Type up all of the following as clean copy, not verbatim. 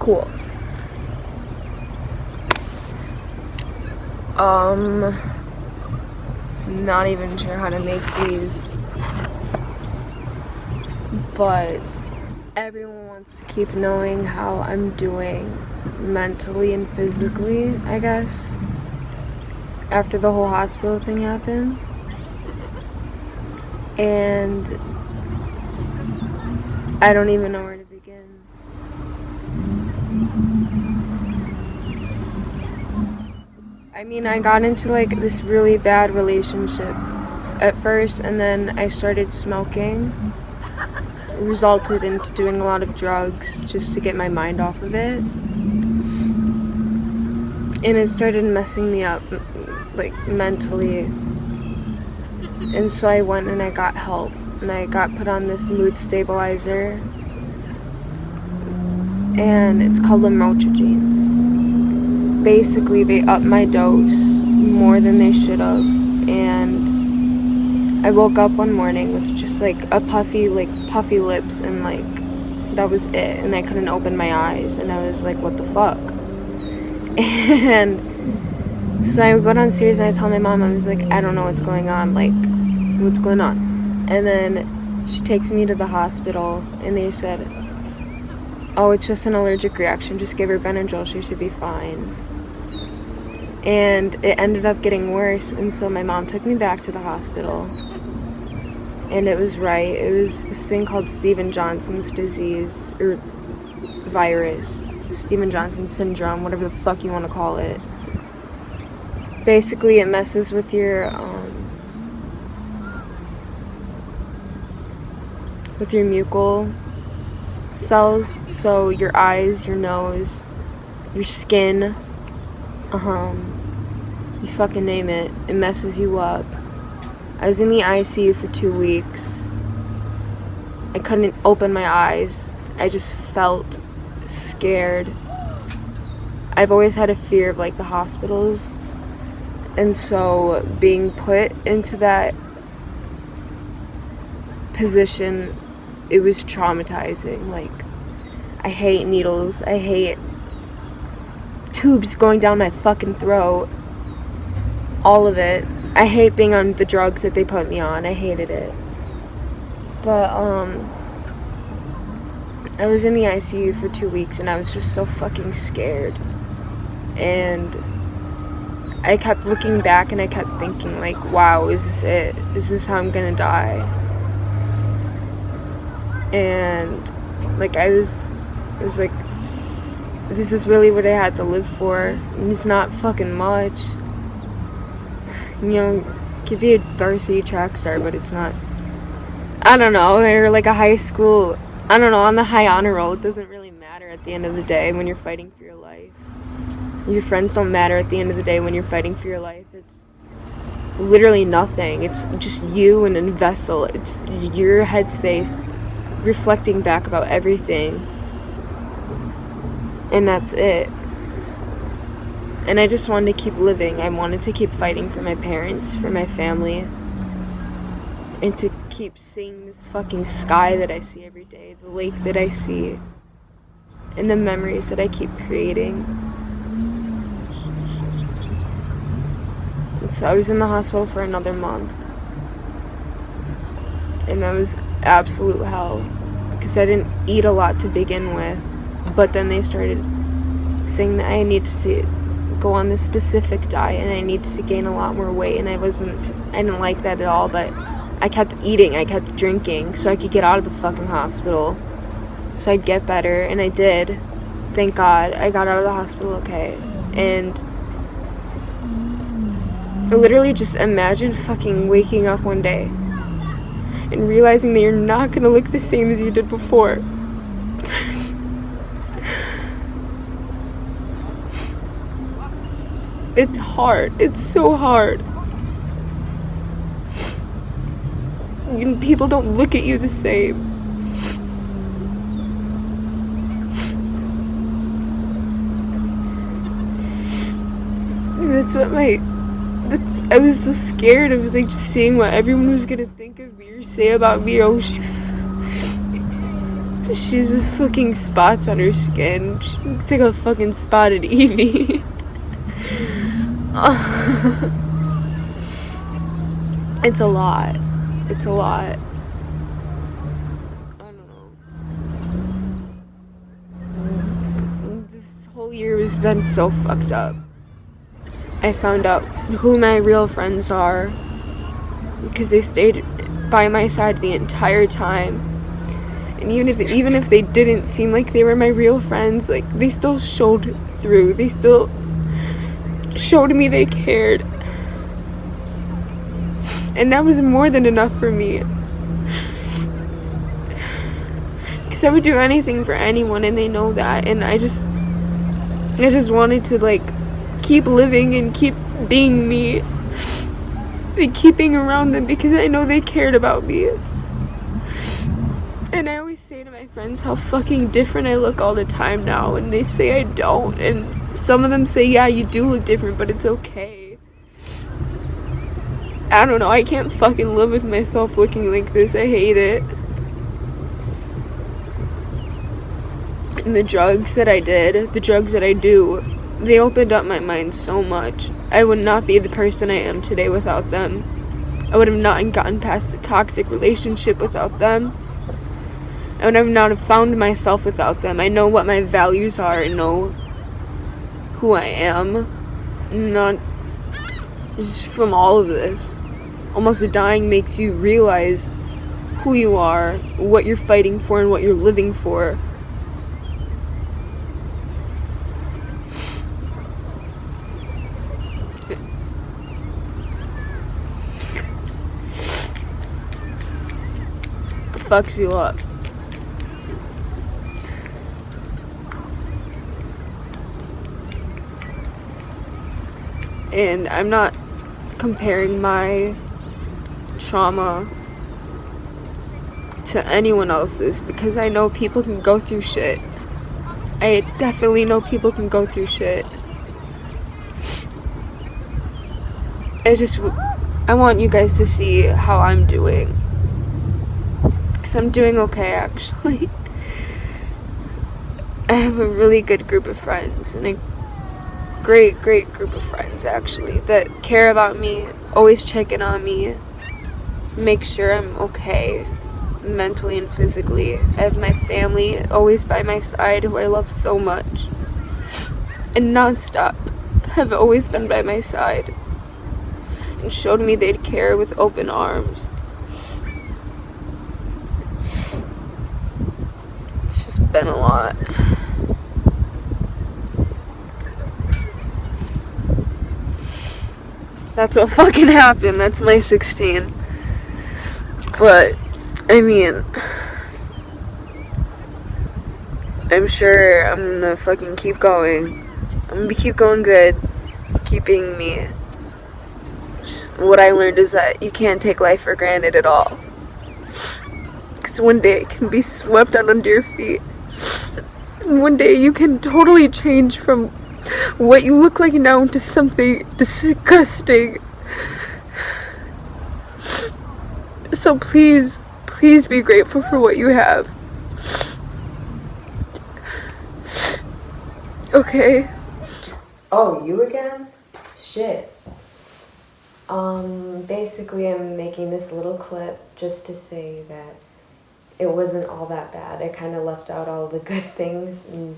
Cool. Not even sure how to make these, but everyone wants to keep knowing how I'm doing mentally and physically, I guess, after the whole hospital thing happened. And I don't even know where to begin. I mean, I got into like this really bad relationship at first, and then I started smoking. It resulted into doing a lot of drugs just to get my mind off of it. And it started messing me up, like, mentally. And so I went and I got help. And I got put on this mood stabilizer. And it's called lamotrigine. Basically, they upped my dose more than they should have. And I woke up one morning with just, like, puffy lips. And, like, that was it. And I couldn't open my eyes. And I was like, what the fuck? And so I go downstairs and I tell my mom, I was like, I don't know what's going on. Like, what's going on? And then she takes me to the hospital, and they said, oh, it's just an allergic reaction. Just give her Benadryl. She should be fine. And it ended up getting worse, and so my mom took me back to the hospital. And it was right. It was this thing called Stevens-Johnson's disease, or virus. Stevens-Johnson syndrome, whatever the fuck you want to call it. Basically, it messes with your mucal cells, so your eyes, your nose, your skin, you fucking name it. It messes you up. I was in the ICU for 2 weeks. I couldn't open my eyes. I just felt scared. I've always had a fear of, like, the hospitals, and so being put into that position, it was traumatizing. Like, I hate needles. I hate tubes going down my fucking throat. All of it. I hate being on the drugs that they put me on. I hated it. But, I was in the ICU for 2 weeks, and I was just so fucking scared. And I kept looking back, and I kept thinking, like, wow, is this it? Is this how I'm gonna die? And, like, I was like, this is really what I had to live for. And it's not fucking much. You know, it could be a varsity track star, but it's not, I don't know, or like a high school, I don't know, on the high honor roll. It doesn't really matter at the end of the day when you're fighting for your life. Your friends don't matter at the end of the day when you're fighting for your life. It's literally nothing. It's just you and a vessel. It's your headspace reflecting back about everything. And that's it. And I just wanted to keep living. I wanted to keep fighting for my parents, for my family, and to keep seeing this fucking sky that I see every day, the lake that I see, and the memories that I keep creating. And so I was in the hospital for another month, and that was absolute hell, because I didn't eat a lot to begin with, but then they started saying that I needed to go on this specific diet and I needed to gain a lot more weight, and I didn't like that at all, but I kept eating, I kept drinking so I could get out of the fucking hospital, so I'd get better, and I did. Thank God, I got out of the hospital okay. And literally just imagine fucking waking up one day and realizing that you're not gonna look the same as you did before. It's hard. It's so hard. People don't look at you the same. I was so scared. I was like just seeing what everyone was gonna think of me or say about me. Oh, She's fucking spots on her skin. She looks like a fucking spotted Eevee. It's a lot. It's a lot. I don't know. This whole year has been so fucked up. I found out who my real friends are because they stayed by my side the entire time. And even if they didn't seem like they were my real friends, like, they still showed through. They still showed me they cared. And that was more than enough for me. Because I would do anything for anyone, and they know that. And I just wanted to, like, keep living and keep being me. And keep being around them because I know they cared about me. And I always say to my friends how fucking different I look all the time now, and they say I don't, and some of them say, yeah, you do look different, but it's okay. I don't know, I can't fucking live with myself looking like this. I hate it. And the drugs that I did, the drugs that I do, they opened up my mind so much. I would not be the person I am today without them. I would have not gotten past a toxic relationship without them. I would not have found myself without them. I know what my values are. I know who I am. Not just from all of this. Almost dying makes you realize who you are, what you're fighting for, and what you're living for. It fucks you up. And I'm not comparing my trauma to anyone else's because I know people can go through shit. I definitely know people can go through shit. I want you guys to see how I'm doing. Because I'm doing okay, actually. I have a really good group of friends, and a great group of friends, actually, that care about me, always check in on me, make sure I'm okay, mentally and physically. I have my family always by my side, who I love so much, and nonstop have always been by my side, and showed me they'd care with open arms. It's just been a lot. That's what fucking happened. That's my 16. But, I mean, I'm sure I'm gonna fucking keep going. I'm gonna keep going good. Keep being me. Just what I learned is that you can't take life for granted at all. Because one day it can be swept out under your feet. And one day you can totally change from what you look like now into something disgusting. So please be grateful for what you have. Okay. Oh, you again? Shit. Basically I'm making this little clip just to say that it wasn't all that bad. I kind of left out all the good things, and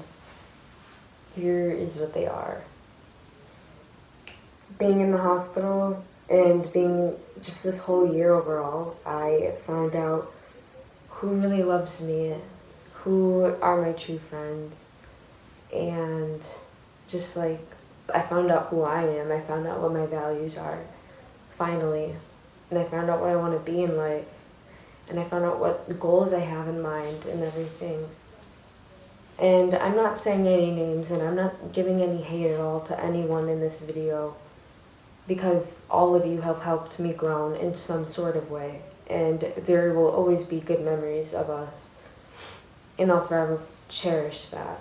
here is what they are. Being in the hospital and being just this whole year overall, I found out who really loves me, who are my true friends, and just like, I found out who I am. I found out what my values are, finally. And I found out what I want to be in life. And I found out what goals I have in mind and everything. And I'm not saying any names, and I'm not giving any hate at all to anyone in this video, because all of you have helped me grow in some sort of way. And there will always be good memories of us. And I'll forever cherish that.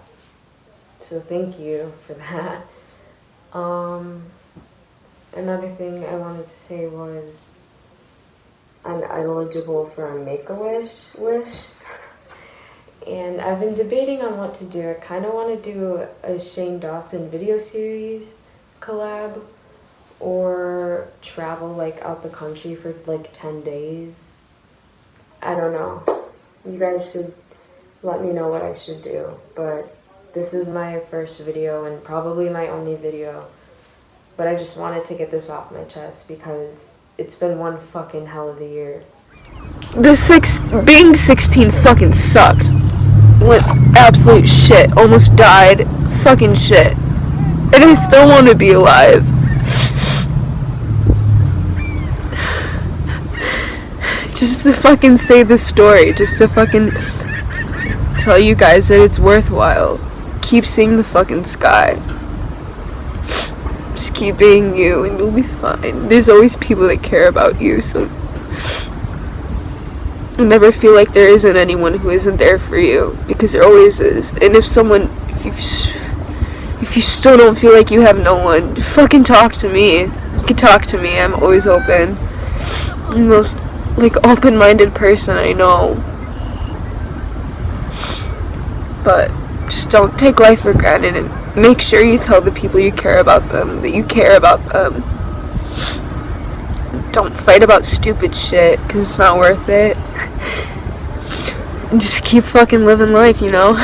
So thank you for that. Another thing I wanted to say was I'm eligible for a Make-A-Wish wish. And I've been debating on what to do. I kind of want to do a Shane Dawson video series collab, or travel like out the country for like 10 days. I don't know. You guys should let me know what I should do. But this is my first video and probably my only video. But I just wanted to get this off my chest because it's been one fucking hell of a year. Being 16 fucking sucked. Went absolute shit. Almost died. Fucking shit. And I still want to be alive. Just to fucking say the story. Just to fucking tell you guys that it's worthwhile. Keep seeing the fucking sky. Just keep being you and you'll be fine. There's always people that care about you, so I never feel like there isn't anyone who isn't there for you, because there always is. And if you still don't feel like you have no one, fucking talk to me. You can talk to me. I'm always open. I'm the most open-minded person I know. But just don't take life for granted, and make sure you tell the people you care about them that you care about them. Don't fight about stupid shit, because it's not worth it. And just keep fucking living life, you know?